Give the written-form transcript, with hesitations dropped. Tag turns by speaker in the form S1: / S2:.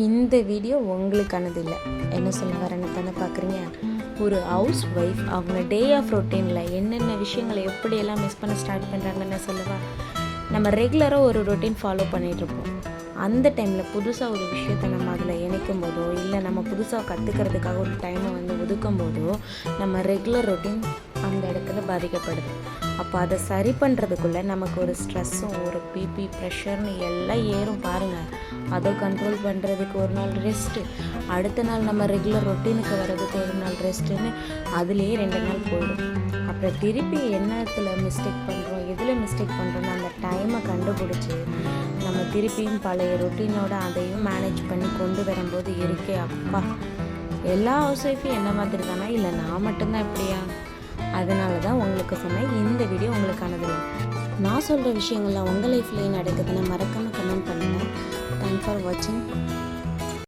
S1: இந்த வீடியோ உங்களுக்கானது இல்லை. என்ன சொல்ல வரேன்னு தானே பார்க்குறீங்க. ஒரு ஹவுஸ் ஒய்ஃப் அவங்க டே ஆஃப் ரொட்டீனில் என்னென்ன விஷயங்களை எப்படியெல்லாம் மிஸ் பண்ண ஸ்டார்ட் பண்ணுறாங்கன்னு சொல்லவா. நம்ம ரெகுலராக ஒரு ரொட்டீன் ஃபாலோ பண்ணிகிட்ருப்போம். அந்த டைமில் புதுசாக ஒரு விஷயத்தை நம்ம அதில் இணைக்கும் போதோ இல்லை நம்ம புதுசாக கற்றுக்கிறதுக்காக ஒரு டைமை ஒதுக்கும் போதோ நம்ம ரெகுலர் ரொட்டீன் அந்த இடத்துல பாதிக்கப்படுது. அப்போ அதை சரி பண்ணுறதுக்குள்ளே நமக்கு ஒரு ஸ்ட்ரெஸ்ஸும் ஒரு பிபி ப்ரெஷர்னு எல்லாம் ஏறும் பாருங்கள். அதை கண்ட்ரோல் பண்ணுறதுக்கு ஒரு நாள் ரெஸ்ட்டு, அடுத்த நாள் நம்ம ரெகுலர் ரொட்டீனுக்கு வர்றதுக்கு ஒரு நாள் ரெஸ்ட்டுன்னு அதுலேயே 2 நாள் போயிடும். அப்புறம் திருப்பி என்னத்தில் மிஸ்டேக் பண்ணுறோம், எதில் மிஸ்டேக் பண்ணுறோன்னு அந்த டைமை கண்டுபிடிச்சி நம்ம திருப்பியும் பழைய ரொட்டீனோட அதையும் மேனேஜ் பண்ணி கொண்டு வரும்போது இருக்கே அப்பா, எல்லா ஹவுஸ் ஒய்ஃபும் என்ன மாதிரி தானே, இல்லை நான் மட்டும்தான் இப்படியா? அதனால தான் உங்களுக்கு சொன்னேன் இந்த வீடியோ உங்களுக்கானது. நான் சொல்கிற விஷயங்கள்லாம் உங்கள் லைஃப்லேயே நடக்குதுன்னு மறக்காமல் கமெண்ட் பண்ணுங்கள். தேங்க்ஸ் ஃபார் வாட்சிங்.